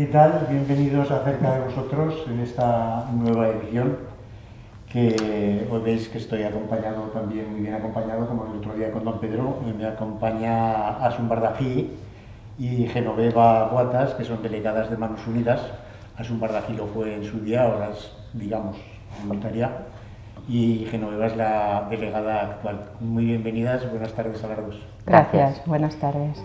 ¿Qué tal? Bienvenidos a Cerca de Vosotros en esta nueva edición, que hoy veis que estoy acompañado también, muy bien acompañado, como el otro día con Don Pedro. Me acompaña Asun Bardají y Genoveva Boatas, que son delegadas de Manos Unidas. Asun Bardají lo fue en su día, ahora es, digamos, voluntaria, y Genoveva es la delegada actual. Muy bienvenidas, buenas tardes a las dos. Gracias, buenas tardes.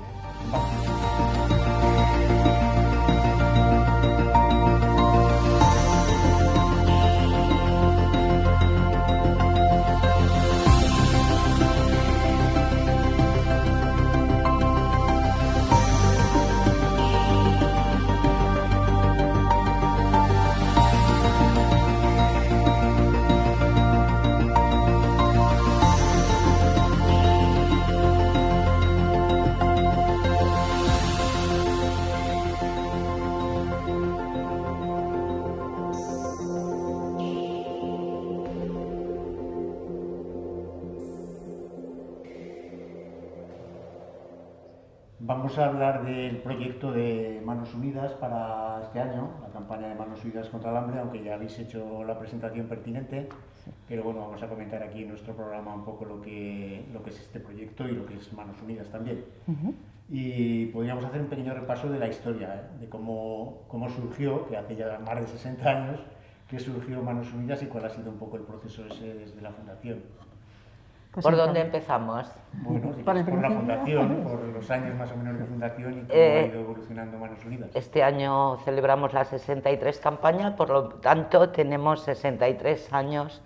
Vamos a hablar del proyecto de Manos Unidas para este año, la campaña de Manos Unidas contra el hambre, aunque ya habéis hecho la presentación pertinente, pero bueno, vamos a comentar aquí en nuestro programa un poco lo que es este proyecto y lo que es Manos Unidas también. Y podríamos hacer un pequeño repaso de la historia, de cómo surgió, que hace ya más de 60 años, que surgió Manos Unidas y cuál ha sido un poco el proceso ese desde la fundación. Pues ¿por dónde empezamos? Bueno, por la fundación, por los años más o menos de fundación y cómo ha ido evolucionando Manos Unidas. Este año celebramos la 63 campaña, por lo tanto tenemos 63 años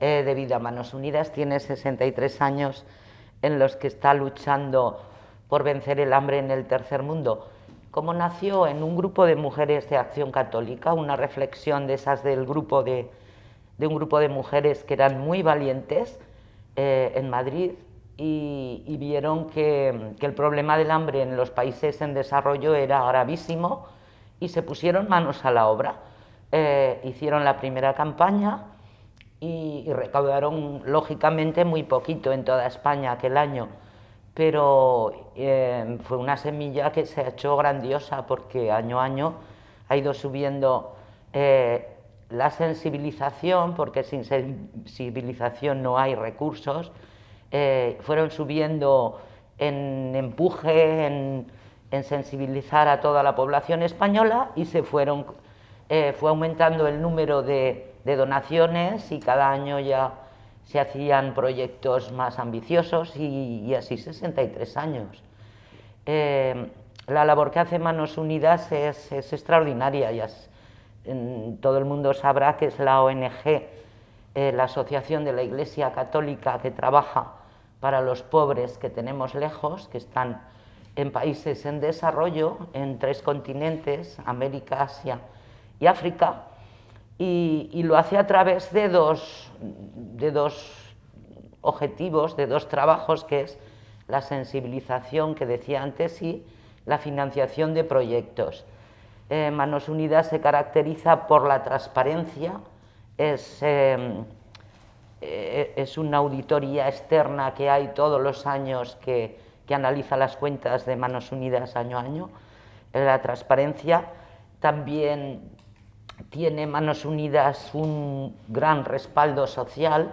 de vida. Manos Unidas tiene 63 años en los que está luchando por vencer el hambre en el tercer mundo. Como nació en un grupo de mujeres de Acción Católica, una reflexión de esas del grupo de un grupo de mujeres que eran muy valientes, en Madrid y vieron que el problema del hambre en los países en desarrollo era gravísimo y se pusieron manos a la obra. Hicieron la primera campaña y recaudaron lógicamente muy poquito en toda España aquel año, pero fue una semilla que se ha hecho grandiosa porque año a año ha ido subiendo la sensibilización, porque sin sensibilización no hay recursos, fueron subiendo en empuje, en sensibilizar a toda la población española y fue aumentando el número de donaciones y cada año ya se hacían proyectos más ambiciosos y así 63 años. La labor que hace Manos Unidas es extraordinaria. Todo el mundo sabrá que es la ONG, la Asociación de la Iglesia Católica que trabaja para los pobres que tenemos lejos, que están en países en desarrollo, en 3 continentes, América, Asia y África, y lo hace a través de dos objetivos, de 2 trabajos, que es la sensibilización que decía antes y la financiación de proyectos. Manos Unidas se caracteriza por la transparencia, es una auditoría externa que hay todos los años que analiza las cuentas de Manos Unidas año a año. La transparencia también tiene Manos Unidas un gran respaldo social,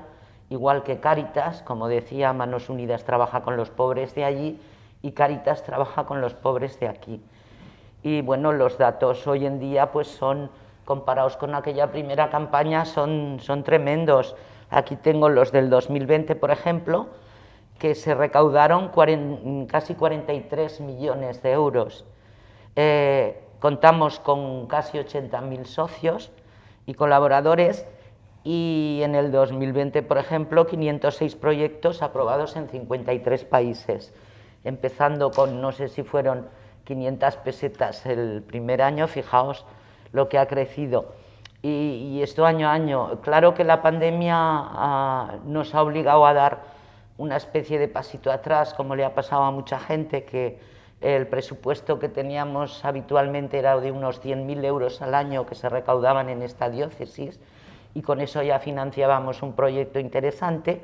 igual que Cáritas. Como decía, Manos Unidas trabaja con los pobres de allí y Cáritas trabaja con los pobres de aquí. Y bueno, los datos hoy en día pues son, comparados con aquella primera campaña, son tremendos. Aquí tengo los del 2020, por ejemplo, que se recaudaron casi 43 millones de euros. Contamos con casi 80.000 socios y colaboradores y en el 2020, por ejemplo, 506 proyectos aprobados en 53 países, empezando con, no sé si fueron 500 pesetas el primer año, fijaos lo que ha crecido. Y esto año a año. Claro que la pandemia nos ha obligado a dar una especie de pasito atrás, como le ha pasado a mucha gente, que el presupuesto que teníamos habitualmente era de unos 100.000 euros al año que se recaudaban en esta diócesis, y con eso ya financiábamos un proyecto interesante,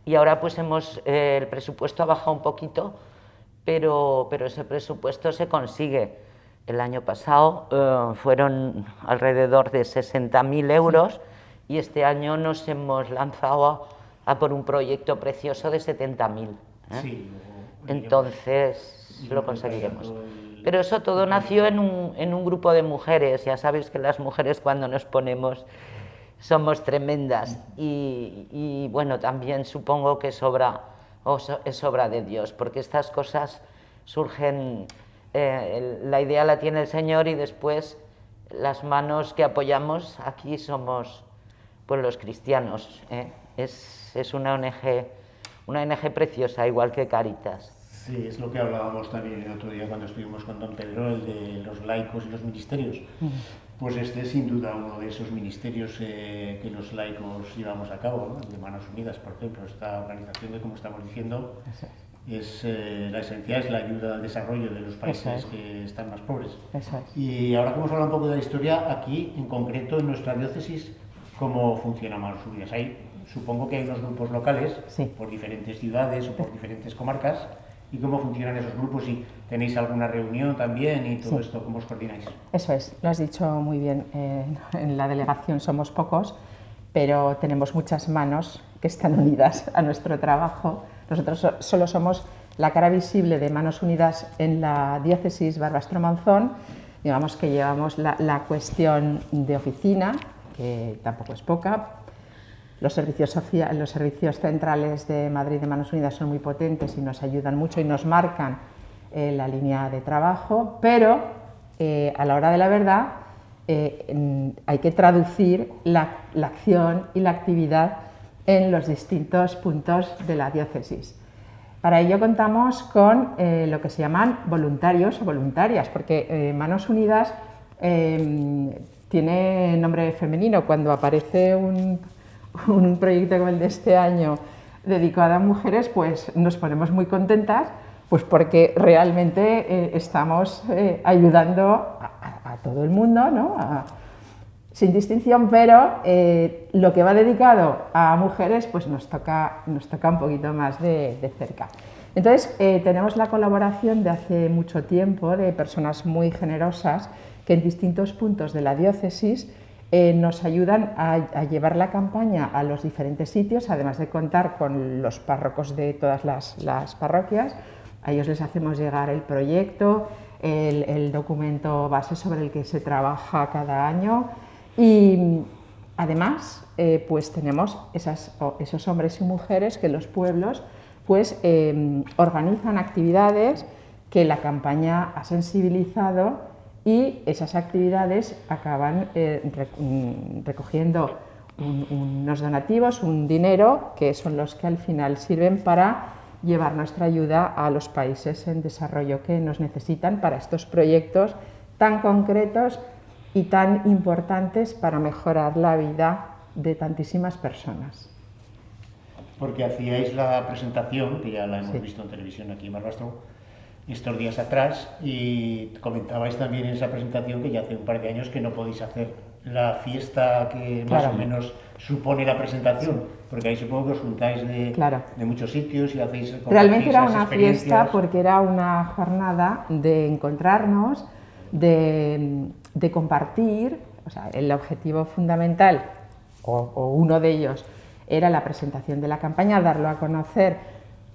y ahora pues el presupuesto ha bajado un poquito, pero ese presupuesto se consigue. el año pasado fueron alrededor de 60.000 euros y este año nos hemos lanzado a por un proyecto precioso de 70.000. Sí, entonces lo conseguiremos. Pero eso todo nació en un grupo de mujeres. Ya sabéis que las mujeres cuando nos ponemos somos tremendas y bueno, también supongo que es obra de Dios, porque estas cosas surgen, la idea la tiene el Señor y después las manos que apoyamos aquí somos pues los cristianos. Es una ONG preciosa, igual que Cáritas. Sí, es lo que hablábamos también el otro día cuando estuvimos con don Pedro, el de los laicos y los ministerios. Pues este es sin duda uno de esos ministerios que los laicos llevamos a cabo, ¿no? De Manos Unidas, por ejemplo, esta organización que, como estamos diciendo, es la esencia es la ayuda al desarrollo de los países que están más pobres. Y ahora que hemos hablado un poco de la historia, aquí en concreto en nuestra diócesis, ¿cómo funciona Manos Unidas? Supongo que hay unos grupos locales por diferentes ciudades o por diferentes comarcas. ¿Y cómo funcionan esos grupos? ¿Y tenéis alguna reunión también y todo esto? ¿Cómo os coordináis? Eso es, lo has dicho muy bien. En la delegación somos pocos, pero tenemos muchas manos que están unidas a nuestro trabajo. Nosotros solo somos la cara visible de Manos Unidas en la diócesis Barbastro-Monzón. Digamos que llevamos la cuestión de oficina, que tampoco es poca. Los servicios centrales de Madrid de Manos Unidas son muy potentes y nos ayudan mucho y nos marcan la línea de trabajo, pero a la hora de la verdad hay que traducir la acción y la actividad en los distintos puntos de la diócesis. Para ello contamos con lo que se llaman voluntarios o voluntarias, porque Manos Unidas tiene nombre femenino. Cuando aparece un proyecto como el de este año dedicado a mujeres, pues nos ponemos muy contentas, pues porque realmente estamos ayudando a todo el mundo, ¿no? Sin distinción, pero lo que va dedicado a mujeres pues nos toca un poquito más de cerca. Entonces tenemos la colaboración de hace mucho tiempo de personas muy generosas que en distintos puntos de la diócesis nos ayudan a llevar la campaña a los diferentes sitios, además de contar con los párrocos de todas las parroquias. A ellos les hacemos llegar el proyecto, el documento base sobre el que se trabaja cada año y además pues tenemos esos hombres y mujeres que en los pueblos pues, organizan actividades que la campaña ha sensibilizado y esas actividades acaban recogiendo unos donativos, un dinero, que son los que al final sirven para llevar nuestra ayuda a los países en desarrollo que nos necesitan para estos proyectos tan concretos y tan importantes para mejorar la vida de tantísimas personas. Porque hacíais la presentación, que ya la hemos visto en televisión aquí en Barbastro, estos días atrás, y comentabais también en esa presentación que ya hace un par de años que no podéis hacer la fiesta que más o menos supone la presentación, porque ahí supongo que os juntáis de muchos sitios y hacéis... Realmente era una fiesta porque era una jornada de encontrarnos, de compartir. O sea, el objetivo fundamental, o uno de ellos, era la presentación de la campaña, darlo a conocer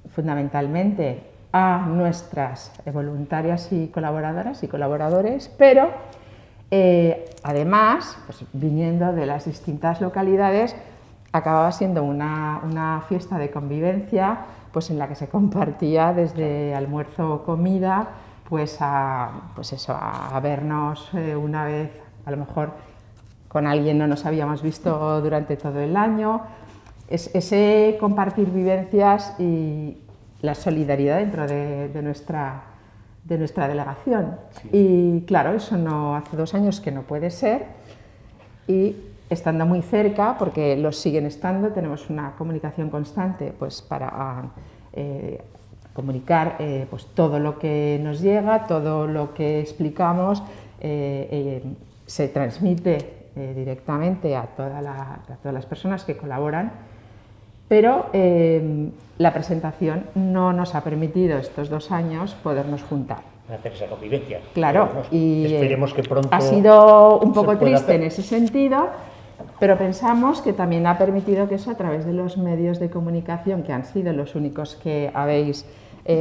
fundamentalmente a nuestras voluntarias y colaboradoras y colaboradores, pero además, pues, viniendo de las distintas localidades, acababa siendo una fiesta de convivencia, pues, en la que se compartía desde almuerzo o comida, pues a vernos una vez, a lo mejor con alguien no nos habíamos visto durante todo el año, ese compartir vivencias y la solidaridad dentro de nuestra delegación. Sí. Y claro, eso no, hace 2 años que no puede ser, y estando muy cerca, porque los siguen estando, tenemos una comunicación constante pues, para comunicar pues, todo lo que nos llega, todo lo que explicamos, se transmite directamente a todas las personas que colaboran. pero la presentación no nos ha permitido estos 2 años podernos juntar. Hacer esa convivencia. Claro, Pero, y esperemos que pronto ha sido un poco se pueda triste hacer. en ese sentido, pero pensamos que también ha permitido que eso, a través de los medios de comunicación, que han sido los únicos que habéis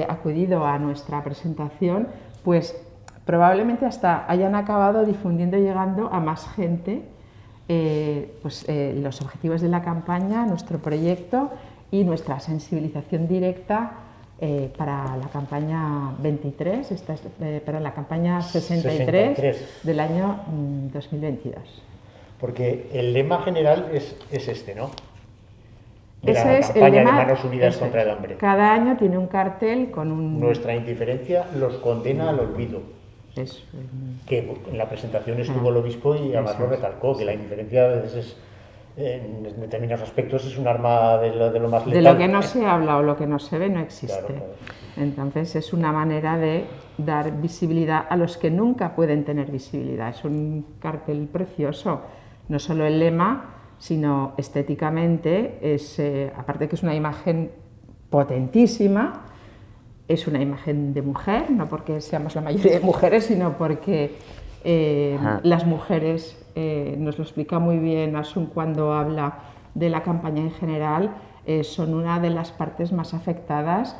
acudido a nuestra presentación, pues probablemente hasta hayan acabado difundiendo y llegando a más gente los objetivos de la campaña, nuestro proyecto y nuestra sensibilización directa para la campaña 23, para la campaña 63 del año 2022. Porque el lema general es este, ¿no? De Ese la es el campaña lema, de Manos Unidas eso contra es. el hambre. Cada año tiene un cartel con un... Nuestra indiferencia los condena al olvido. Eso, Que en la presentación estuvo el obispo y además lo recalcó, que la indiferencia a veces en determinados aspectos es un arma de lo más letal. de lo que no se habla o lo que no se ve no existe. Claro, claro. Entonces es una manera de dar visibilidad a los que nunca pueden tener visibilidad. Es un cartel precioso, no solo el lema, sino estéticamente, aparte que es una imagen potentísima, es una imagen de mujer, no porque seamos la mayoría de mujeres, sino porque las mujeres, nos lo explica muy bien Asun cuando habla de la campaña en general, son una de las partes más afectadas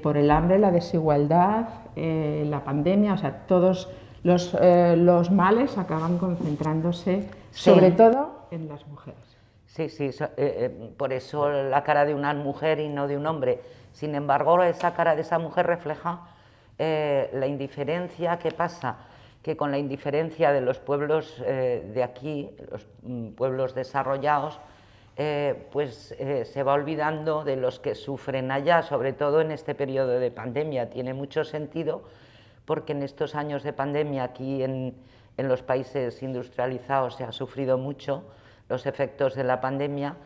por el hambre, la desigualdad, la pandemia, o sea, todos los males acaban concentrándose sobre todo en las mujeres. Sí, sí, por eso la cara de una mujer y no de un hombre. Sin embargo, esa cara de esa mujer refleja la indiferencia que pasa, que con la indiferencia de los pueblos de aquí, los pueblos desarrollados, se va olvidando de los que sufren allá, sobre todo en este periodo de pandemia. Tiene mucho sentido porque en estos años de pandemia aquí en los países industrializados se ha sufrido mucho los efectos de la pandemia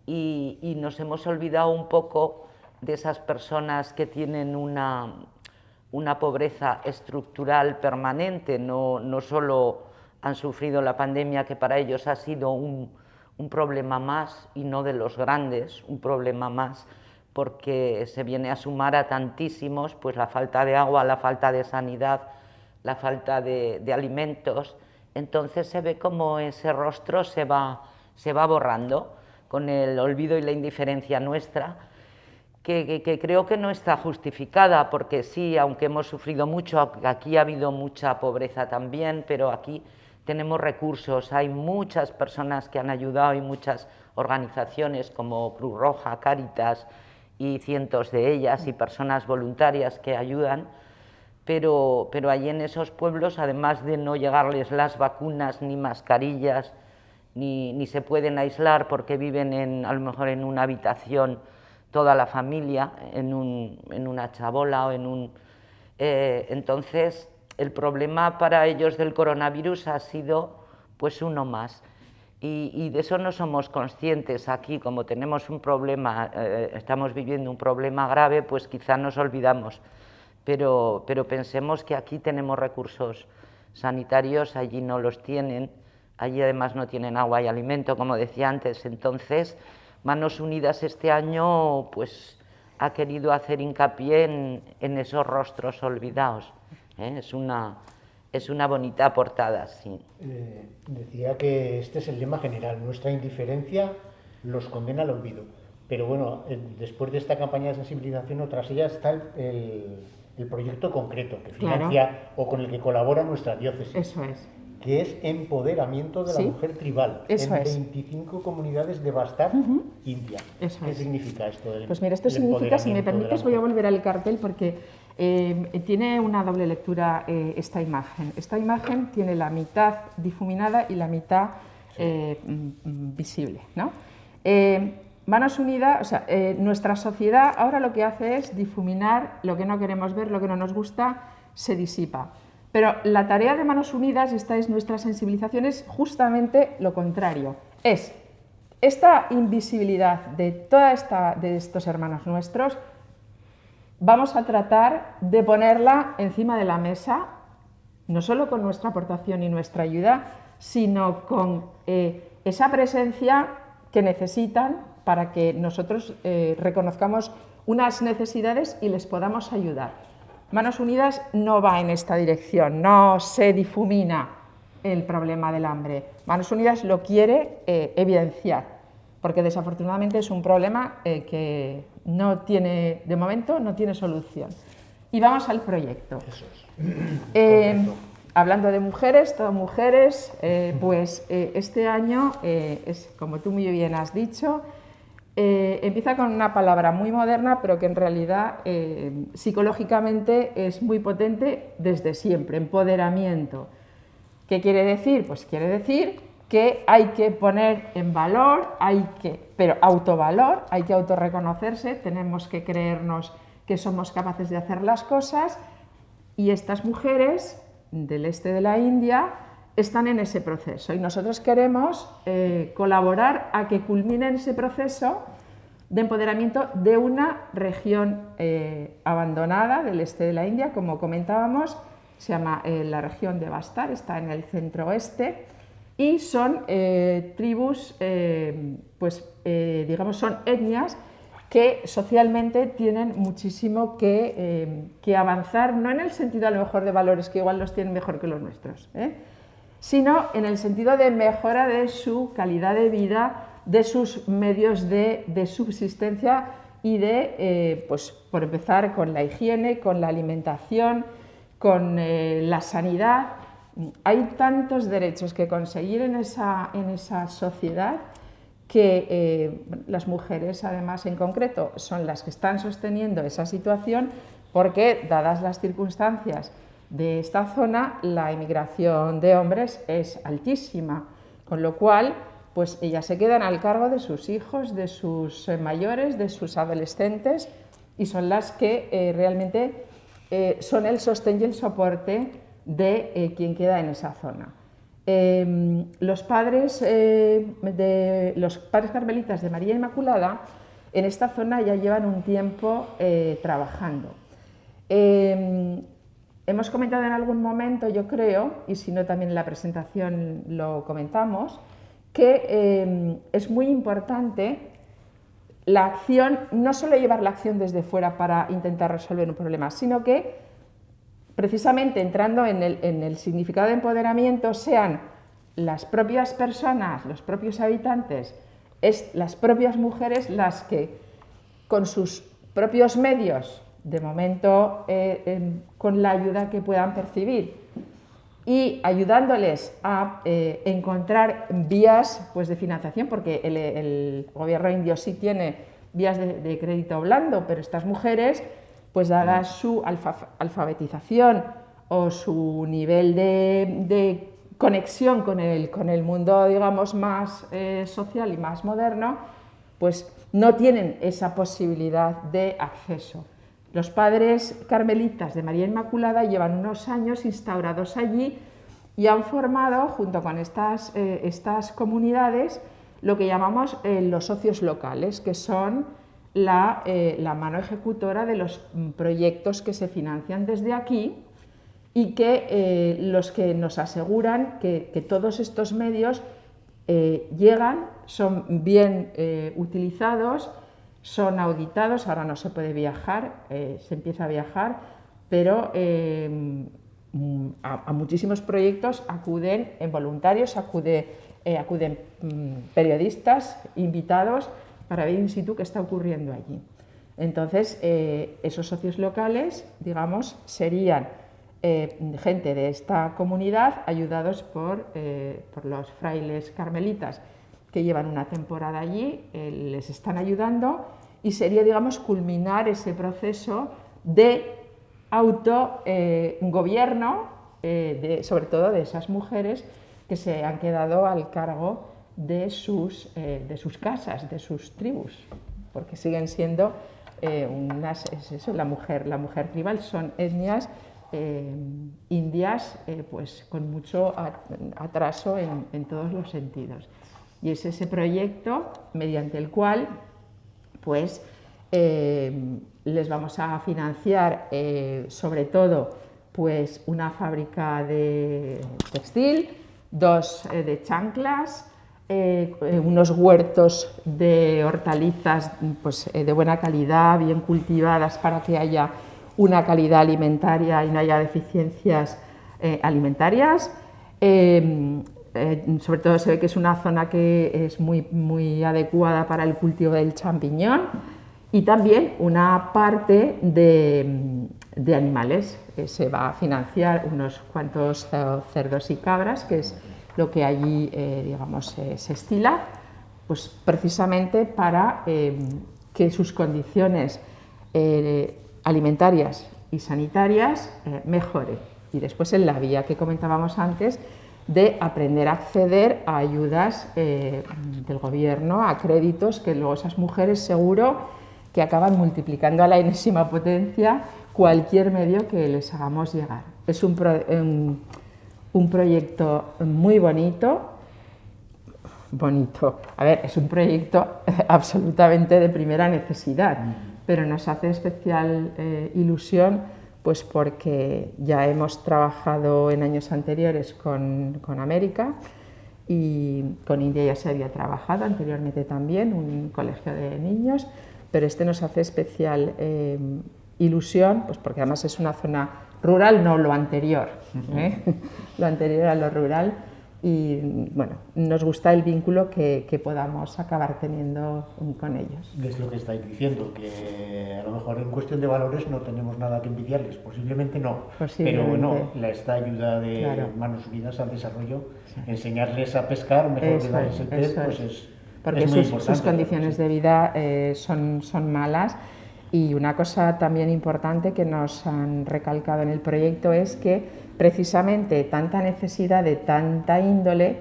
y nos hemos olvidado un poco de esas personas que tienen una pobreza estructural permanente, no solo han sufrido la pandemia, que para ellos ha sido un problema más y no de los grandes, un problema más porque se viene a sumar a tantísimos, pues la falta de agua, la falta de sanidad, la falta de alimentos. Entonces se ve como ese rostro se va borrando con el olvido y la indiferencia nuestra, que creo que no está justificada, porque sí, aunque hemos sufrido mucho, aquí ha habido mucha pobreza también, pero aquí tenemos recursos, hay muchas personas que han ayudado y muchas organizaciones como Cruz Roja, Cáritas y cientos de ellas y personas voluntarias que ayudan, pero allí en esos pueblos, además de no llegarles las vacunas ni mascarillas, ni se pueden aislar porque viven a lo mejor en una habitación toda la familia, en una chabola o entonces el problema para ellos del coronavirus ha sido pues uno más y de eso no somos conscientes aquí, como tenemos un problema, estamos viviendo un problema grave, pues quizá nos olvidamos, pero pensemos que aquí tenemos recursos sanitarios, allí no los tienen. Allí además no tienen agua y alimento, como decía antes. Entonces, Manos Unidas este año pues, ha querido hacer hincapié en esos rostros olvidados. Es una bonita portada, sí. Decía que este es el lema general, nuestra indiferencia los condena al olvido. Pero bueno, después de esta campaña de sensibilización, otras ellas está el proyecto concreto que financia o con el que colabora nuestra diócesis. Eso es. Que es empoderamiento de la mujer tribal en 25 comunidades de Bastar, India. ¿Qué significa esto? Pues mira, esto significa, si me permites, voy a volver al cartel porque tiene una doble lectura esta imagen. Esta imagen tiene la mitad difuminada y la mitad visible, ¿no? Manos Unidas, o sea, nuestra sociedad ahora lo que hace es difuminar lo que no queremos ver, lo que no nos gusta, se disipa. Pero la tarea de Manos Unidas, esta es nuestra sensibilización, es justamente lo contrario. Es esta invisibilidad de de estos hermanos nuestros, vamos a tratar de ponerla encima de la mesa, no solo con nuestra aportación y nuestra ayuda, sino con esa presencia que necesitan para que nosotros reconozcamos unas necesidades y les podamos ayudar. Manos Unidas no va en esta dirección, no se difumina el problema del hambre. Manos Unidas lo quiere evidenciar, porque desafortunadamente es un problema que no tiene, de momento, no tiene solución. Y vamos al proyecto. Hablando de mujeres, todas mujeres, este año, como tú muy bien has dicho, empieza con una palabra muy moderna, pero que en realidad psicológicamente es muy potente desde siempre: empoderamiento. ¿Qué quiere decir? Pues quiere decir que hay que poner en valor, pero autovalor, hay que autorreconocerse, tenemos que creernos que somos capaces de hacer las cosas, y estas mujeres del este de la India están en ese proceso y nosotros queremos colaborar a que culminen ese proceso de empoderamiento de una región abandonada del este de la India, como comentábamos. Se llama la región de Bastar, está en el centro-oeste, y son tribus, digamos, son etnias que socialmente tienen muchísimo que avanzar, no en el sentido a lo mejor de valores, que igual los tienen mejor que los nuestros, sino en el sentido de mejora de su calidad de vida, de sus medios de subsistencia y de, por empezar, con la higiene, con la alimentación, con la sanidad. Hay tantos derechos que conseguir en esa sociedad que las mujeres, además, en concreto, son las que están sosteniendo esa situación, porque, dadas las circunstancias de esta zona, la inmigración de hombres es altísima, con lo cual pues ellas se quedan al cargo de sus hijos, de sus mayores, de sus adolescentes, y son las que realmente son el sostén y el soporte de quien queda en esa zona. Los padres carmelitas de María Inmaculada en esta zona ya llevan un tiempo trabajando. Hemos comentado en algún momento, yo creo, y si no también en la presentación lo comentamos, que es muy importante la acción, no solo llevar la acción desde fuera para intentar resolver un problema, sino que precisamente entrando en el significado de empoderamiento, sean las propias personas, los propios habitantes, las propias mujeres las que con sus propios medios, de momento con la ayuda que puedan percibir y ayudándoles a encontrar vías de financiación, porque el gobierno indio sí tiene vías de crédito blando, pero estas mujeres, pues dada su alfabetización o su nivel de conexión con el mundo, digamos, más social y más moderno, pues no tienen esa posibilidad de acceso. Los padres carmelitas de María Inmaculada llevan unos años instaurados allí y han formado, junto con estas comunidades, lo que llamamos los socios locales, que son la mano ejecutora de los proyectos que se financian desde aquí y que los que nos aseguran que todos estos medios llegan, son bien utilizados, son auditados. Ahora no se puede viajar, se empieza a viajar, pero a muchísimos proyectos acuden voluntarios, acuden periodistas invitados para ver in situ qué está ocurriendo allí. Entonces, esos socios locales, digamos, serían gente de esta comunidad ayudados por los frailes carmelitas que llevan una temporada allí, les están ayudando, y sería, digamos, culminar ese proceso de autogobierno, sobre todo de esas mujeres que se han quedado al cargo de sus casas, de sus tribus, porque siguen siendo la mujer tribal, son etnias indias pues con mucho atraso en todos los sentidos. Y es ese proyecto mediante el cual pues les vamos a financiar sobre todo pues una fábrica de textil, 2 de chanclas, unos huertos de hortalizas pues, de buena calidad, bien cultivadas para que haya una calidad alimentaria y no haya deficiencias alimentarias. Sobre todo se ve que es una zona que es muy adecuada para el cultivo del champiñón, y también una parte de animales. Se va a financiar unos cuantos cerdos y cabras, que es lo que allí digamos, se estila, pues precisamente para que sus condiciones alimentarias y sanitarias mejoren. Y después en la vía que comentábamos antes, de aprender a acceder a ayudas del gobierno, a créditos, que luego esas mujeres seguro que acaban multiplicando a la enésima potencia cualquier medio que les hagamos llegar. Es un proyecto muy bonito. A ver, es un proyecto absolutamente de primera necesidad, pero nos hace especial ilusión, pues porque ya hemos trabajado en años anteriores con América, y con India ya se había trabajado anteriormente también, un colegio de niños, pero este nos hace especial ilusión, pues porque además es una zona rural, no lo anterior, lo anterior a lo rural, y bueno, nos gusta el vínculo que podamos acabar teniendo con ellos. Es lo que estáis diciendo, que a lo mejor en cuestión de valores no tenemos nada que envidiarles, posiblemente no, pero bueno, esta ayuda de Manos Unidas al desarrollo, enseñarles a pescar, mejor que darles el pez, pues es porque muy importante. Sus condiciones de vida son malas. Y una cosa también importante que nos han recalcado en el proyecto es que precisamente tanta necesidad de tanta índole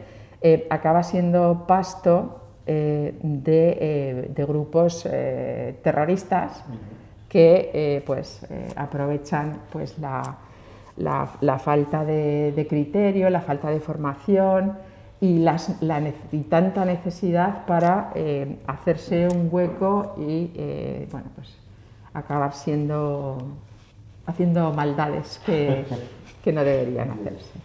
acaba siendo pasto de grupos terroristas que aprovechan pues, la falta de criterio, la falta de formación y tanta necesidad para hacerse un hueco y bueno, pues acabar haciendo maldades que no deberían hacerse.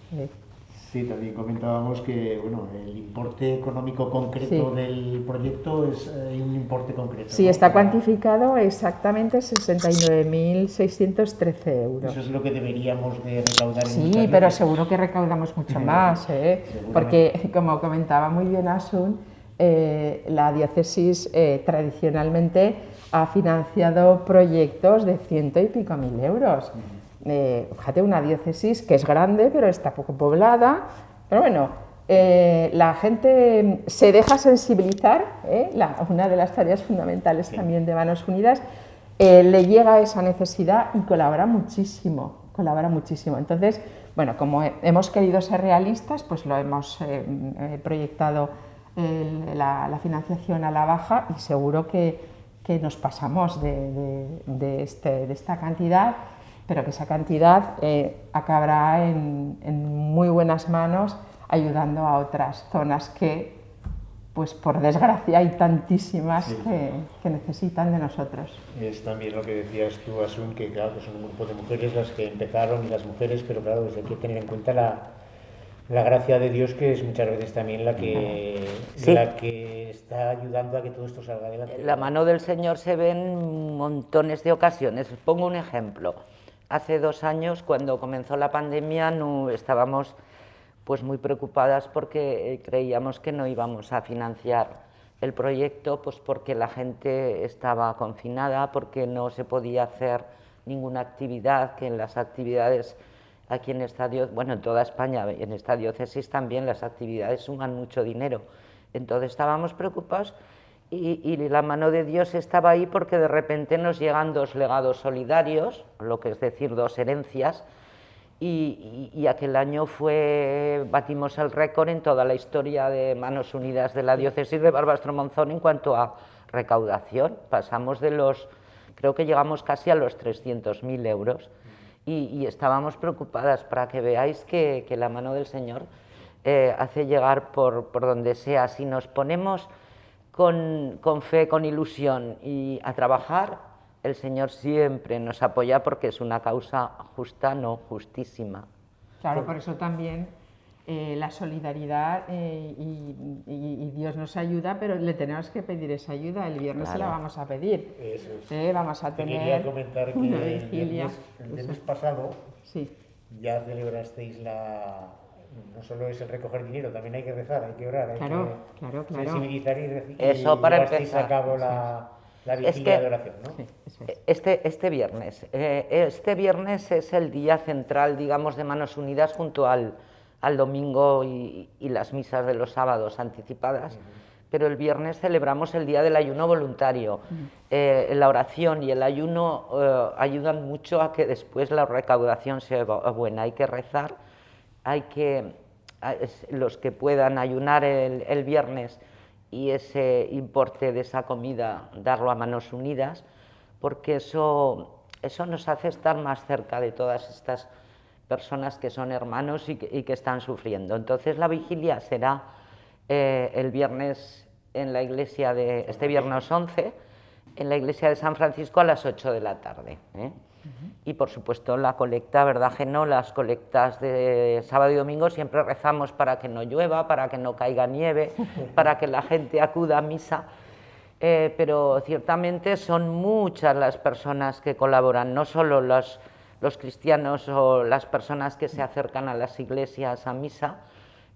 Sí, también comentábamos que bueno, el importe económico concreto del proyecto es un importe concreto. Sí, ¿no? Está cuantificado exactamente 69.613 euros. Eso es lo que deberíamos de recaudar. Sí, pero seguro que recaudamos mucho más, porque como comentaba muy bien Asun, la diócesis tradicionalmente ha financiado proyectos de 100 y pico mil euros. Fíjate, una diócesis que es grande, pero está poco poblada. Pero bueno, la gente se deja sensibilizar, una de las tareas fundamentales también de Manos Unidas, le llega esa necesidad y colabora muchísimo. Entonces, bueno, como hemos querido ser realistas, pues lo hemos proyectado la financiación a la baja, y seguro que nos pasamos de esta cantidad, pero que esa cantidad acabará en muy buenas manos, ayudando a otras zonas que, pues por desgracia, hay tantísimas que necesitan de nosotros. Es también lo que decías tú, Asun, que claro, que son un grupo de mujeres las que empezaron, y las mujeres, pero claro, desde aquí hay que tener en cuenta la gracia de Dios, que es muchas veces también la que está ayudando a que todo esto salga adelante. La mano del Señor se ve en montones de ocasiones. Os pongo un ejemplo. Hace 2 años, cuando comenzó la pandemia, estábamos pues muy preocupadas porque creíamos que no íbamos a financiar el proyecto, pues porque la gente estaba confinada, porque no se podía hacer ninguna actividad, que en las actividades aquí en esta diócesis, bueno, en toda España, en esta diócesis también las actividades suman mucho dinero. Entonces estábamos preocupados y la mano de Dios estaba ahí, porque de repente nos llegan 2 legados solidarios, lo que es decir, 2 herencias, y aquel año batimos el récord en toda la historia de Manos Unidas de la diócesis de Barbastro-Monzón en cuanto a recaudación. Pasamos creo que llegamos casi a los 300.000 euros. Y estábamos preocupadas, para que veáis que la mano del Señor hace llegar por donde sea. Si nos ponemos con fe, con ilusión y a trabajar, el Señor siempre nos apoya, porque es una causa justa, no justísima. Claro, por eso también la solidaridad y Dios nos ayuda, pero le tenemos que pedir esa ayuda. El viernes se la vamos a pedir. Eso es. Vamos a Te tener quería comentar que una el vigilia. viernes pasado Sí. ya celebrasteis no solo es el recoger dinero, también hay que rezar, hay que orar, hay que sensibilizar y Eso para llevasteis empezar. a cabo la vigilia de oración, ¿no? Sí, eso es. Este viernes es el día central, digamos, de Manos Unidas junto al domingo y las misas de los sábados anticipadas, pero el viernes celebramos el día del ayuno voluntario. La oración y el ayuno ayudan mucho a que después la recaudación sea buena. Hay que rezar, los que puedan ayunar el viernes y ese importe de esa comida darlo a Manos Unidas, porque eso nos hace estar más cerca de todas estas personas que son hermanos y que están sufriendo. Entonces la vigilia será el viernes en la iglesia este viernes 11, en la iglesia de San Francisco a las 8 de la tarde. Y por supuesto la colecta, ¿verdad que no? Las colectas de sábado y domingo siempre rezamos para que no llueva, para que no caiga nieve, para que la gente acuda a misa. Pero ciertamente son muchas las personas que colaboran, no solo los cristianos o las personas que se acercan a las iglesias a misa,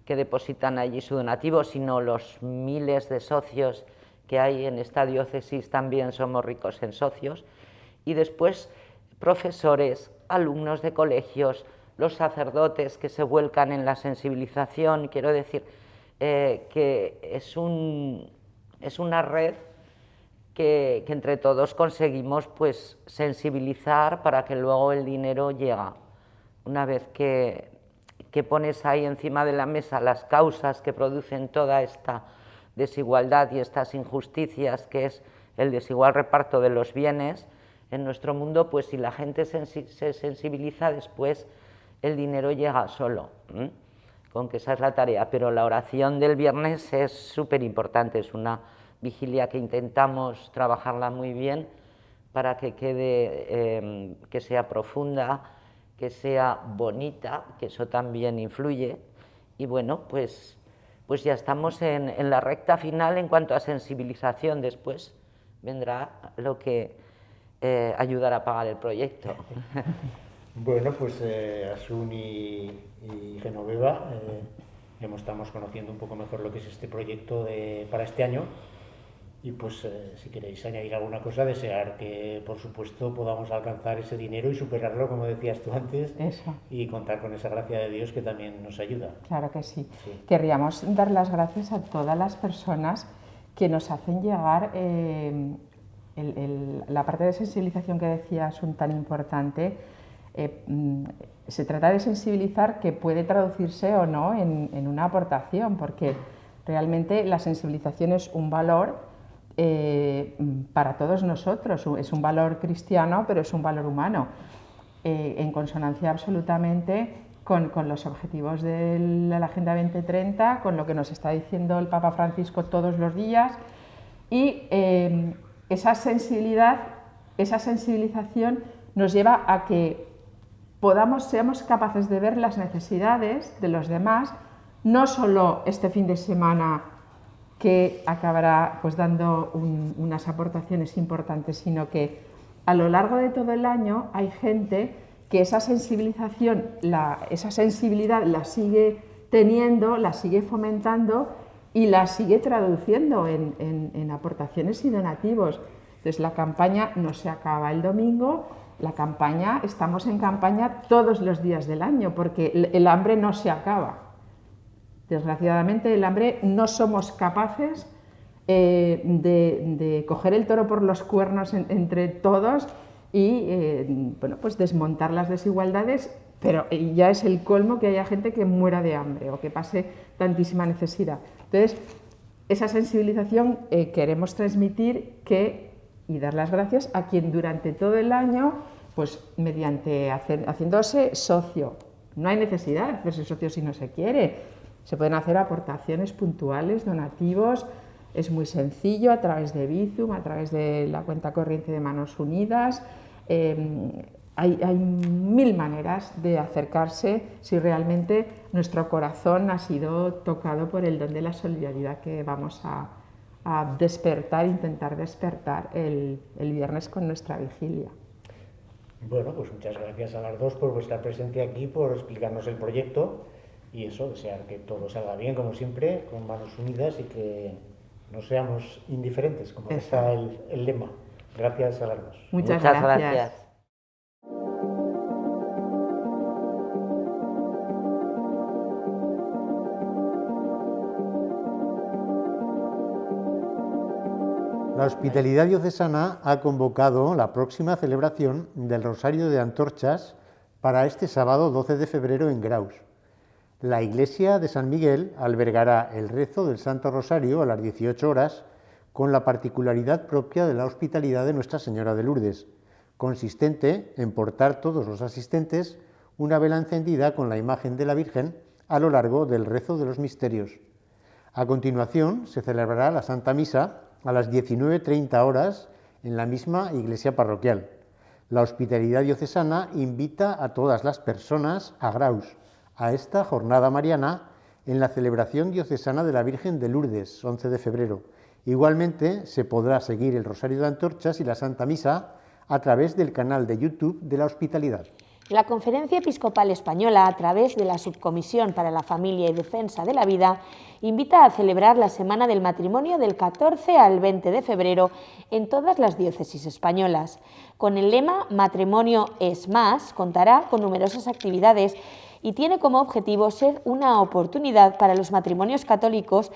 que depositan allí su donativo, sino los miles de socios que hay en esta diócesis. También somos ricos en socios. Y después profesores, alumnos de colegios, los sacerdotes que se vuelcan en la sensibilización. Quiero decir que es una red que entre todos conseguimos pues sensibilizar para que luego el dinero llega. Una vez que pones ahí encima de la mesa las causas que producen toda esta desigualdad y estas injusticias, que es el desigual reparto de los bienes en nuestro mundo, pues si la gente se sensibiliza, después el dinero llega solo, con que esa es la tarea. Pero la oración del viernes es súper importante, es una vigilia que intentamos trabajarla muy bien para que quede, que sea profunda, que sea bonita, que eso también influye. Y bueno, pues ya estamos en la recta final en cuanto a sensibilización. Después vendrá lo que ayudará a pagar el proyecto. Bueno, pues Asun y Genoveva, estamos conociendo un poco mejor lo que es este proyecto para este año. Y pues si queréis añadir alguna cosa, desear que por supuesto podamos alcanzar ese dinero y superarlo, como decías tú antes. Eso. Y contar con esa gracia de Dios que también nos ayuda. Claro que sí. Querríamos dar las gracias a todas las personas que nos hacen llegar la parte de sensibilización que decías, tan importante. Se trata de sensibilizar, que puede traducirse o no en una aportación, porque realmente la sensibilización es un valor para todos nosotros. Es un valor cristiano, pero es un valor humano, en consonancia absolutamente con los objetivos de la Agenda 2030, con lo que nos está diciendo el Papa Francisco todos los días. Y esa sensibilización nos lleva a que seamos capaces de ver las necesidades de los demás, no solo este fin de semana, que acabará pues dando unas aportaciones importantes, sino que a lo largo de todo el año hay gente que esa sensibilidad la sigue teniendo, la sigue fomentando y la sigue traduciendo en aportaciones y donativos. Entonces la campaña no se acaba el domingo, estamos en campaña todos los días del año, porque el hambre no se acaba. Desgraciadamente, el hambre no somos capaces de coger el toro por los cuernos entre todos y pues desmontar las desigualdades, pero ya es el colmo que haya gente que muera de hambre o que pase tantísima necesidad. Entonces, esa sensibilización queremos transmitir y dar las gracias a quien durante todo el año, pues haciéndose socio. No hay necesidad de hacerse socio si no se quiere. Se pueden hacer aportaciones puntuales, donativos, es muy sencillo, a través de Bizum, a través de la cuenta corriente de Manos Unidas. hay mil maneras de acercarse si realmente nuestro corazón ha sido tocado por el don de la solidaridad que vamos a despertar, intentar despertar el viernes con nuestra vigilia. Bueno, pues muchas gracias a las dos por vuestra presencia aquí, por explicarnos el proyecto y eso, desear que todo salga bien, como siempre, con manos unidas y que no seamos indiferentes, como está el lema. Gracias a las dos. Muchas gracias. La Hospitalidad Diocesana ha convocado la próxima celebración del Rosario de Antorchas para este sábado 12 de febrero en Graus. La iglesia de San Miguel albergará el rezo del Santo Rosario a las 18 horas con la particularidad propia de la hospitalidad de Nuestra Señora de Lourdes, consistente en portar todos los asistentes una vela encendida con la imagen de la Virgen a lo largo del rezo de los misterios. A continuación se celebrará la Santa Misa a las 19:30 horas en la misma iglesia parroquial. La Hospitalidad Diocesana invita a todas las personas a Graus, a esta jornada mariana en la celebración diocesana de la Virgen de Lourdes, 11 de febrero. Igualmente se podrá seguir el Rosario de Antorchas y la Santa Misa a través del canal de YouTube de la Hospitalidad. La Conferencia Episcopal Española, a través de la Subcomisión para la Familia y Defensa de la Vida, invita a celebrar la Semana del Matrimonio del 14 al 20 de febrero en todas las diócesis españolas. Con el lema Matrimonio es más, contará con numerosas actividades y tiene como objetivo ser una oportunidad para los matrimonios católicos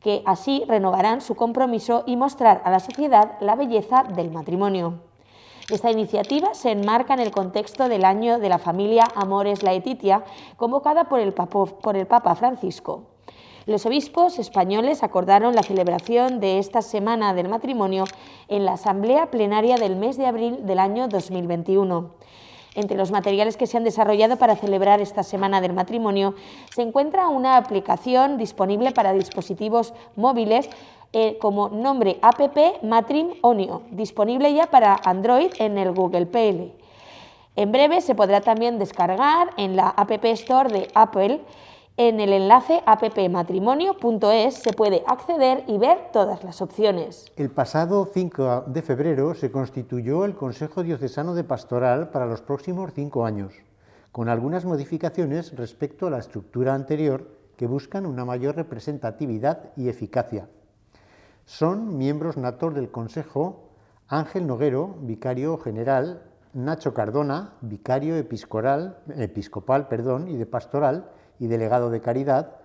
que así renovarán su compromiso y mostrar a la sociedad la belleza del matrimonio. Esta iniciativa se enmarca en el contexto del Año de la Familia Amoris Laetitia, convocada por el Papa Francisco. Los obispos españoles acordaron la celebración de esta Semana del Matrimonio en la Asamblea Plenaria del mes de abril del año 2021. Entre los materiales que se han desarrollado para celebrar esta Semana del Matrimonio se encuentra una aplicación disponible para dispositivos móviles como nombre app Matrimonio, disponible ya para Android en el Google Play. En breve se podrá también descargar en la App Store de Apple. En el enlace appmatrimonio.es se puede acceder y ver todas las opciones. El pasado 5 de febrero se constituyó el Consejo Diocesano de Pastoral para los próximos 5 años, con algunas modificaciones respecto a la estructura anterior que buscan una mayor representatividad y eficacia. Son miembros natos del Consejo Ángel Noguero, vicario general, Nacho Cardona, vicario episcopal y de pastoral y delegado de caridad,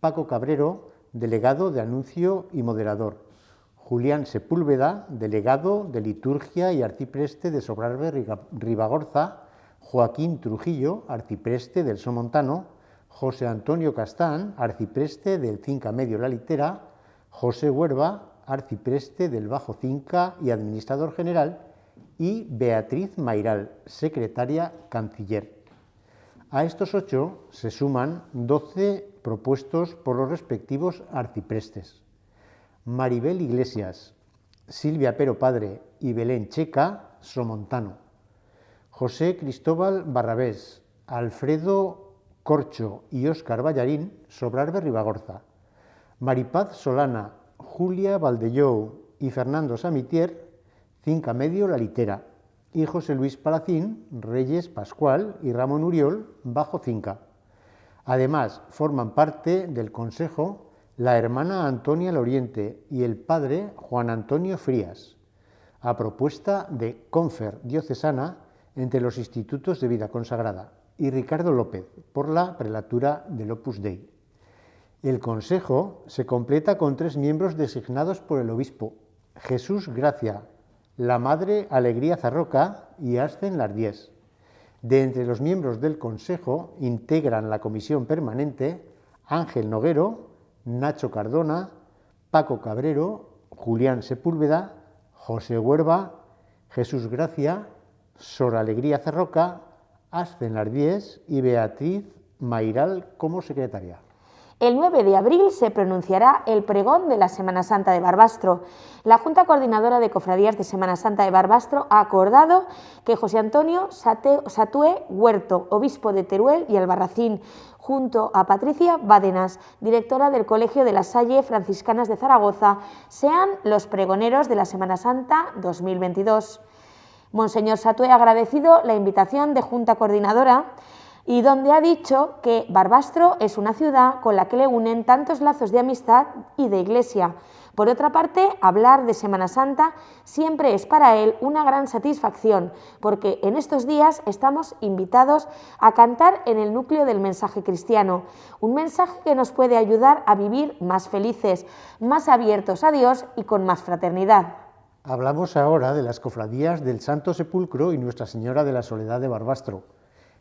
Paco Cabrero, delegado de anuncio y moderador, Julián Sepúlveda, delegado de liturgia y arcipreste de Sobrarbe Ribagorza, Joaquín Trujillo, arcipreste del Somontano, José Antonio Castán, arcipreste del Cinca Medio La Litera, José Huerva, arcipreste del Bajo Cinca y administrador general, y Beatriz Mairal, secretaria canciller. A estos 8 se suman 12 propuestos por los respectivos arciprestes. Maribel Iglesias, Silvia Pero Padre y Belén Checa, Somontano. José Cristóbal Barrabés, Alfredo Corcho y Óscar Ballarín, Sobrarbe Ribagorza. Maripaz Solana, Julia Valdellou y Fernando Samitier, Cinca Medio La Litera, y José Luis Palacín, Reyes Pascual y Ramón Uriol, Bajo Cinca. Además, forman parte del Consejo la hermana Antonia Loriente y el padre Juan Antonio Frías, a propuesta de Confer Diocesana entre los Institutos de Vida Consagrada, y Ricardo López, por la prelatura del Opus Dei. El Consejo se completa con 3 miembros designados por el obispo: Jesús Gracia, la Madre Alegría Zarroca y Ascen Lardiés. De entre los miembros del Consejo integran la comisión permanente Ángel Noguero, Nacho Cardona, Paco Cabrero, Julián Sepúlveda, José Huerva, Jesús Gracia, Sor Alegría Zarroca, Ascen Lardiés y Beatriz Mairal como secretaria. El 9 de abril se pronunciará el pregón de la Semana Santa de Barbastro. La Junta Coordinadora de Cofradías de Semana Santa de Barbastro ha acordado que José Antonio Satué Huerto, obispo de Teruel y Albarracín, junto a Patricia Bádenas, directora del Colegio de la Salle Franciscanas de Zaragoza, sean los pregoneros de la Semana Santa 2022. Monseñor Satué ha agradecido la invitación de Junta Coordinadora y donde ha dicho que Barbastro es una ciudad con la que le unen tantos lazos de amistad y de iglesia. Por otra parte, hablar de Semana Santa siempre es para él una gran satisfacción, porque en estos días estamos invitados a cantar en el núcleo del mensaje cristiano, un mensaje que nos puede ayudar a vivir más felices, más abiertos a Dios y con más fraternidad. Hablamos ahora de las cofradías del Santo Sepulcro y Nuestra Señora de la Soledad de Barbastro.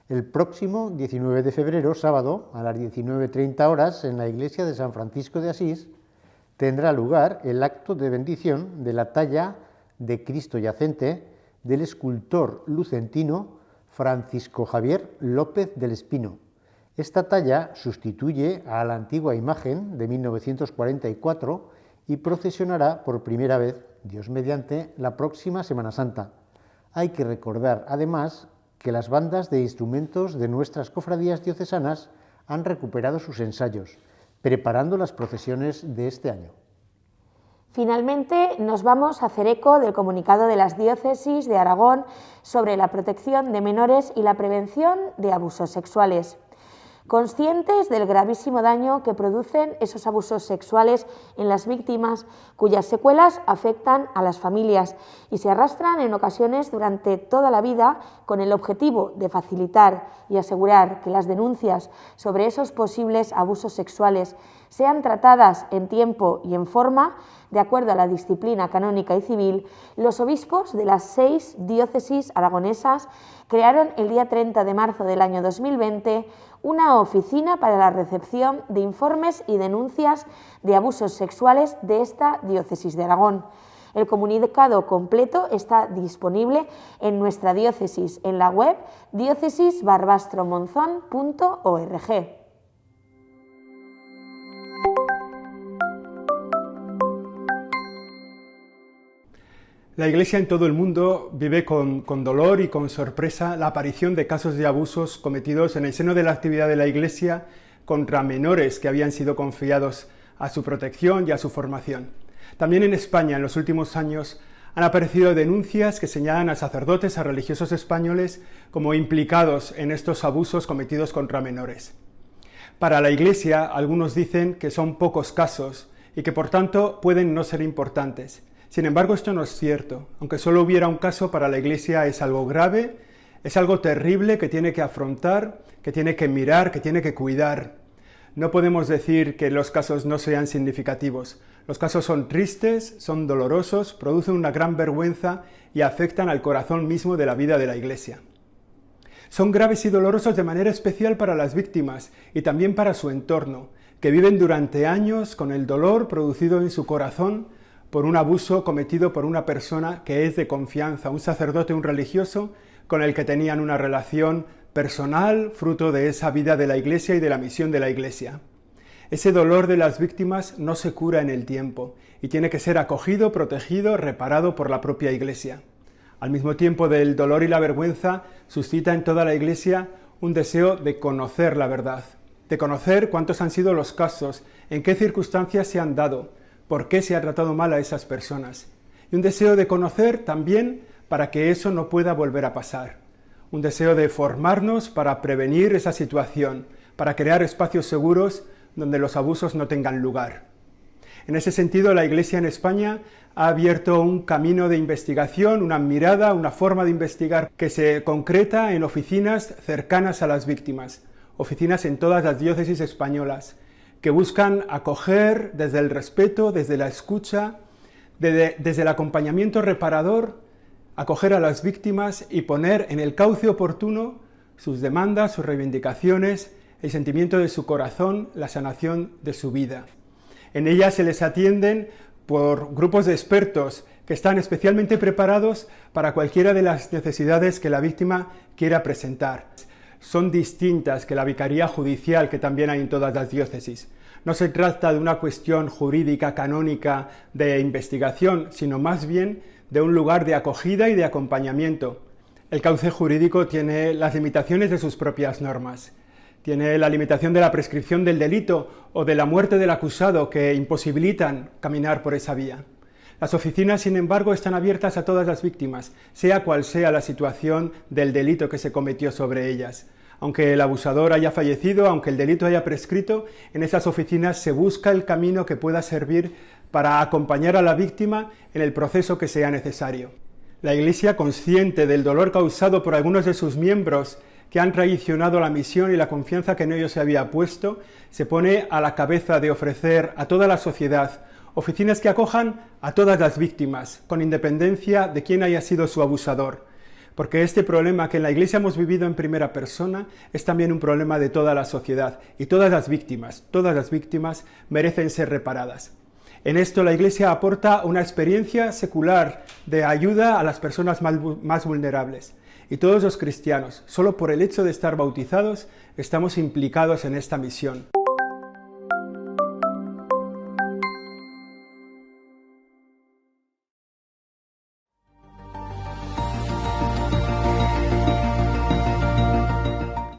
El próximo 19 de febrero, sábado, a las 19:30 horas, en la iglesia de San Francisco de Asís, tendrá lugar el acto de bendición de la talla de Cristo yacente del escultor lucentino Francisco Javier López del Espino. Esta talla sustituye a la antigua imagen de 1944 y procesionará por primera vez, Dios mediante, la próxima Semana Santa. Hay que recordar, además, que las bandas de instrumentos de nuestras cofradías diocesanas han recuperado sus ensayos, preparando las procesiones de este año. Finalmente, nos vamos a hacer eco del comunicado de las diócesis de Aragón sobre la protección de menores y la prevención de abusos sexuales. Conscientes del gravísimo daño que producen esos abusos sexuales en las víctimas, cuyas secuelas afectan a las familias y se arrastran en ocasiones durante toda la vida, con el objetivo de facilitar y asegurar que las denuncias sobre esos posibles abusos sexuales sean tratadas en tiempo y en forma, de acuerdo a la disciplina canónica y civil, los obispos de las 6 diócesis aragonesas crearon el día 30 de marzo del año 2020 una oficina para la recepción de informes y denuncias de abusos sexuales de esta diócesis de Aragón. El comunicado completo está disponible en nuestra diócesis en la web diocesisbarbastromonzón.org. La Iglesia en todo el mundo vive con dolor y con sorpresa la aparición de casos de abusos cometidos en el seno de la actividad de la Iglesia contra menores que habían sido confiados a su protección y a su formación. También en España, en los últimos años, han aparecido denuncias que señalan a sacerdotes, a religiosos españoles, como implicados en estos abusos cometidos contra menores. Para la Iglesia, algunos dicen que son pocos casos y que por tanto pueden no ser importantes. Sin embargo, esto no es cierto. Aunque solo hubiera un caso, para la Iglesia es algo grave, es algo terrible que tiene que afrontar, que tiene que mirar, que tiene que cuidar. No podemos decir que los casos no sean significativos. Los casos son tristes, son dolorosos, producen una gran vergüenza y afectan al corazón mismo de la vida de la Iglesia. Son graves y dolorosos de manera especial para las víctimas y también para su entorno, que viven durante años con el dolor producido en su corazón por un abuso cometido por una persona que es de confianza, un sacerdote, un religioso, con el que tenían una relación personal, fruto de esa vida de la Iglesia y de la misión de la Iglesia. Ese dolor de las víctimas no se cura en el tiempo y tiene que ser acogido, protegido, reparado por la propia Iglesia. Al mismo tiempo del dolor y la vergüenza, suscita en toda la Iglesia un deseo de conocer la verdad, de conocer cuántos han sido los casos, en qué circunstancias se han dado, por qué se ha tratado mal a esas personas. Y un deseo de conocer también para que eso no pueda volver a pasar. Un deseo de formarnos para prevenir esa situación, para crear espacios seguros donde los abusos no tengan lugar. En ese sentido, la Iglesia en España ha abierto un camino de investigación, una mirada, una forma de investigar que se concreta en oficinas cercanas a las víctimas, oficinas en todas las diócesis españolas, que buscan acoger desde el respeto, desde la escucha, desde el acompañamiento reparador, acoger a las víctimas y poner en el cauce oportuno sus demandas, sus reivindicaciones, el sentimiento de su corazón, la sanación de su vida. En ellas se les atienden por grupos de expertos que están especialmente preparados para cualquiera de las necesidades que la víctima quiera presentar. Son distintas que la vicaría judicial que también hay en todas las diócesis. No se trata de una cuestión jurídica, canónica, de investigación, sino más bien de un lugar de acogida y de acompañamiento. El cauce jurídico tiene las limitaciones de sus propias normas. Tiene la limitación de la prescripción del delito o de la muerte del acusado que imposibilitan caminar por esa vía. Las oficinas, sin embargo, están abiertas a todas las víctimas, sea cual sea la situación del delito que se cometió sobre ellas. Aunque el abusador haya fallecido, aunque el delito haya prescrito, en esas oficinas se busca el camino que pueda servir para acompañar a la víctima en el proceso que sea necesario. La Iglesia, consciente del dolor causado por algunos de sus miembros que han traicionado la misión y la confianza que en ellos se había puesto, se pone a la cabeza de ofrecer a toda la sociedad oficinas que acojan a todas las víctimas, con independencia de quién haya sido su abusador. Porque este problema que en la Iglesia hemos vivido en primera persona es también un problema de toda la sociedad, y todas las víctimas merecen ser reparadas. En esto la Iglesia aporta una experiencia secular de ayuda a las personas más vulnerables. Y todos los cristianos, solo por el hecho de estar bautizados, estamos implicados en esta misión.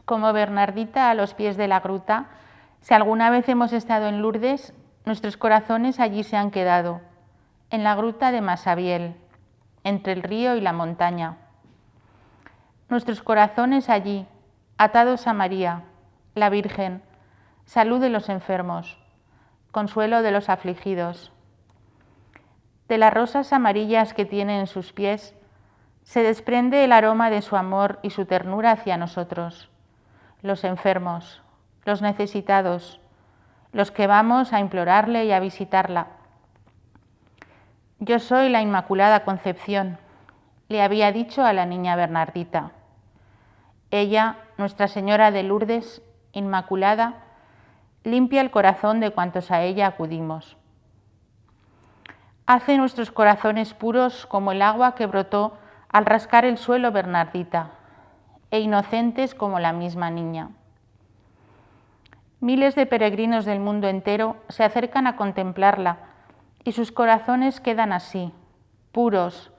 Como Bernardita a los pies de la gruta, si alguna vez hemos estado en Lourdes, nuestros corazones allí se han quedado, en la gruta de Masabiel, entre el río y la montaña. Nuestros corazones allí, atados a María, la Virgen, salud de los enfermos, consuelo de los afligidos. De las rosas amarillas que tiene en sus pies, se desprende el aroma de su amor y su ternura hacia nosotros, los enfermos, los necesitados, los que vamos a implorarle y a visitarla. Yo soy la Inmaculada Concepción, le había dicho a la niña Bernardita. Ella, Nuestra Señora de Lourdes, Inmaculada, limpia el corazón de cuantos a ella acudimos. Hace nuestros corazones puros como el agua que brotó al rascar el suelo Bernardita, e inocentes como la misma niña. Miles de peregrinos del mundo entero se acercan a contemplarla y sus corazones quedan así, puros,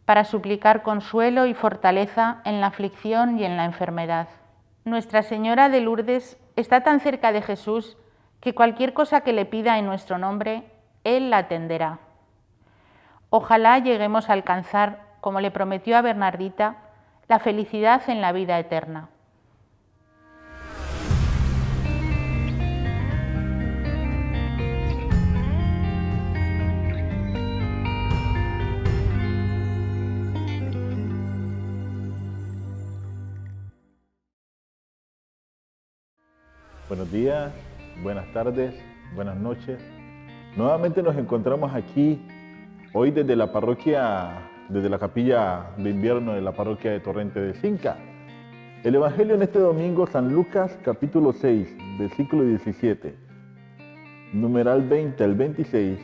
para suplicar consuelo y fortaleza en la aflicción y en la enfermedad. Nuestra Señora de Lourdes está tan cerca de Jesús que cualquier cosa que le pida en nuestro nombre, Él la atenderá. Ojalá lleguemos a alcanzar, como le prometió a Bernardita, la felicidad en la vida eterna. Buenos días, buenas tardes, buenas noches. Nuevamente nos encontramos aquí hoy desde la parroquia, desde la capilla de invierno de la parroquia de Torrente de Cinca. El Evangelio en este domingo, San Lucas capítulo 6, versículo 17, numeral 20 al 26,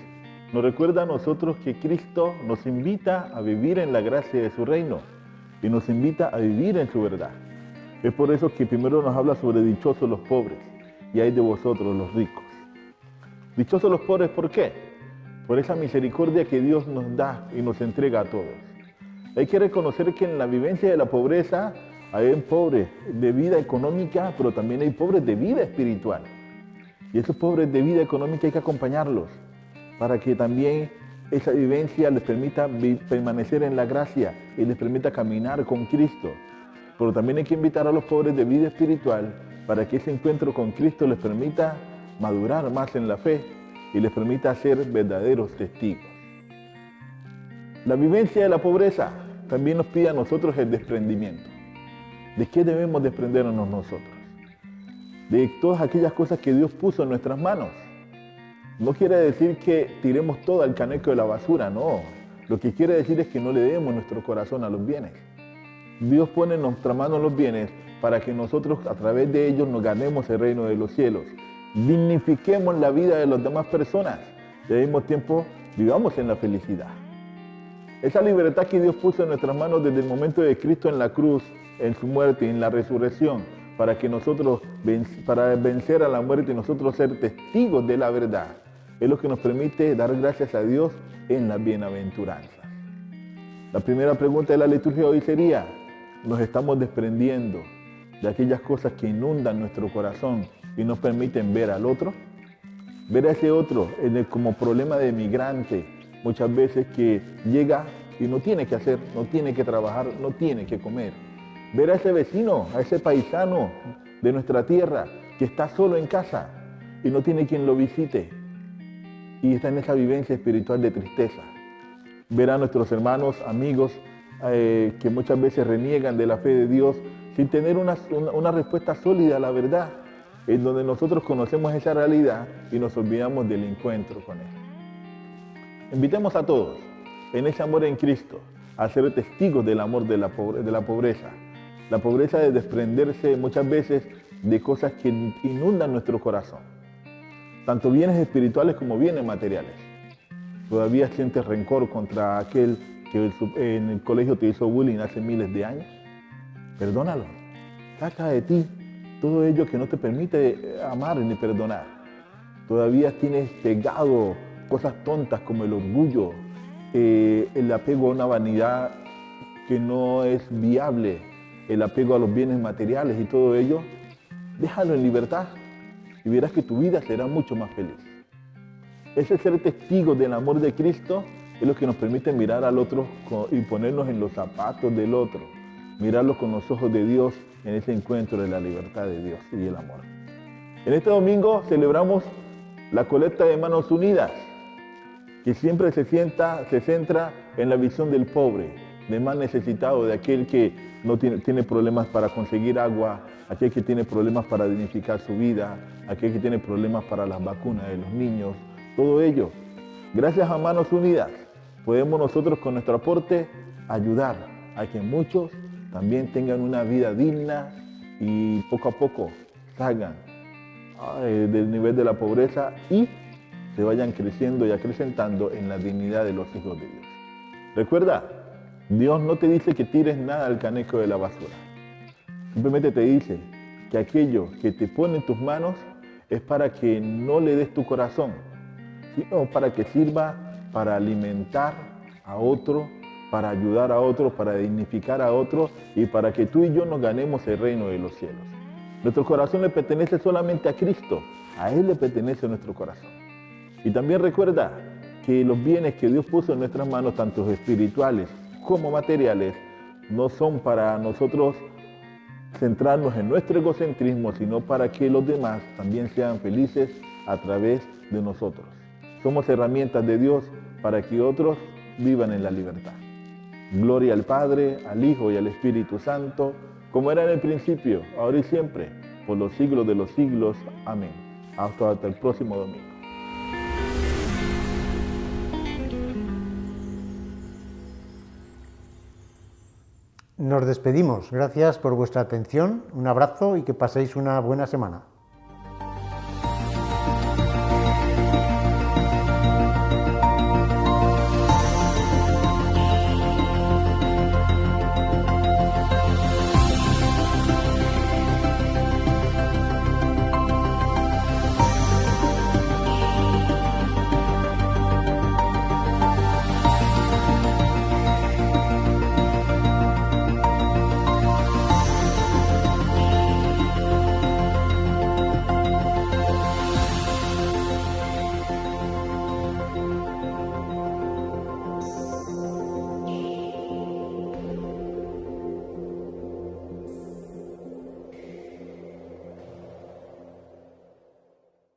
nos recuerda a nosotros que Cristo nos invita a vivir en la gracia de su reino y nos invita a vivir en su verdad. Es por eso que primero nos habla sobre dichosos los pobres y ay de vosotros los ricos. Dichosos los pobres, ¿por qué? Por esa misericordia que Dios nos da y nos entrega a todos. Hay que reconocer que en la vivencia de la pobreza hay pobres de vida económica, pero también hay pobres de vida espiritual. Y esos pobres de vida económica hay que acompañarlos para que también esa vivencia les permita permanecer en la gracia y les permita caminar con Cristo. Pero también hay que invitar a los pobres de vida espiritual para que ese encuentro con Cristo les permita madurar más en la fe y les permita ser verdaderos testigos. La vivencia de la pobreza también nos pide a nosotros el desprendimiento. ¿De qué debemos desprendernos nosotros? De todas aquellas cosas que Dios puso en nuestras manos. No quiere decir que tiremos todo al caneco de la basura, no. Lo que quiere decir es que no le demos nuestro corazón a los bienes. Dios pone en nuestra mano los bienes para que nosotros a través de ellos nos ganemos el reino de los cielos. Dignifiquemos la vida de las demás personas y al mismo tiempo vivamos en la felicidad. Esa libertad que Dios puso en nuestras manos desde el momento de Cristo en la cruz, en su muerte y en la resurrección, para que nosotros, para vencer a la muerte y nosotros ser testigos de la verdad. Es lo que nos permite dar gracias a Dios en las bienaventuranzas. La primera pregunta de la liturgia hoy sería, ¿nos estamos desprendiendo de aquellas cosas que inundan nuestro corazón y nos permiten ver al otro? Ver a ese otro como problema de migrante, muchas veces que llega y no tiene que hacer, no tiene que trabajar, no tiene que comer. Ver a ese vecino, a ese paisano de nuestra tierra que está solo en casa y no tiene quien lo visite y está en esa vivencia espiritual de tristeza. Ver a nuestros hermanos, amigos que muchas veces reniegan de la fe de Dios sin tener una respuesta sólida a la verdad, en donde nosotros conocemos esa realidad y nos olvidamos del encuentro con Él. Invitemos a todos, en ese amor en Cristo, a ser testigos del amor de la pobreza. La pobreza de desprenderse muchas veces de cosas que inundan nuestro corazón, tanto bienes espirituales como bienes materiales. ¿Todavía sientes rencor contra aquel que en el colegio te hizo bullying hace miles de años? Perdónalo. Saca de ti todo ello que no te permite amar ni perdonar. Todavía tienes pegado cosas tontas como el orgullo, el apego a una vanidad que no es viable, el apego a los bienes materiales y todo ello. Déjalo en libertad y verás que tu vida será mucho más feliz. Ese ser testigos del amor de Cristo es lo que nos permite mirar al otro y ponernos en los zapatos del otro, mirarlo con los ojos de Dios en ese encuentro de la libertad de Dios y el amor. En este domingo celebramos la colecta de Manos Unidas, que siempre se centra en la visión del pobre, del más necesitado, de aquel que no tiene problemas para conseguir agua, aquel que tiene problemas para dignificar su vida, aquel que tiene problemas para las vacunas de los niños, todo ello. Gracias a Manos Unidas podemos nosotros con nuestro aporte ayudar a que muchos también tengan una vida digna y poco a poco salgan del nivel de la pobreza y se vayan creciendo y acrecentando en la dignidad de los hijos de Dios. Recuerda, Dios no te dice que tires nada al caneco de la basura. Simplemente te dice que aquello que te pone en tus manos es para que no le des tu corazón, sino para que sirva para alimentar a otro, para ayudar a otro, para dignificar a otro y para que tú y yo nos ganemos el reino de los cielos. Nuestro corazón le pertenece solamente a Cristo, a Él le pertenece nuestro corazón. Y también recuerda que los bienes que Dios puso en nuestras manos, tanto espirituales como materiales, no son para nosotros centrarnos en nuestro egocentrismo, sino para que los demás también sean felices a través de nosotros. Somos herramientas de Dios para que otros vivan en la libertad. Gloria al Padre, al Hijo y al Espíritu Santo, como era en el principio, ahora y siempre, por los siglos de los siglos. Amén. Hasta el próximo domingo. Nos despedimos. Gracias por vuestra atención. Un abrazo y que paséis una buena semana.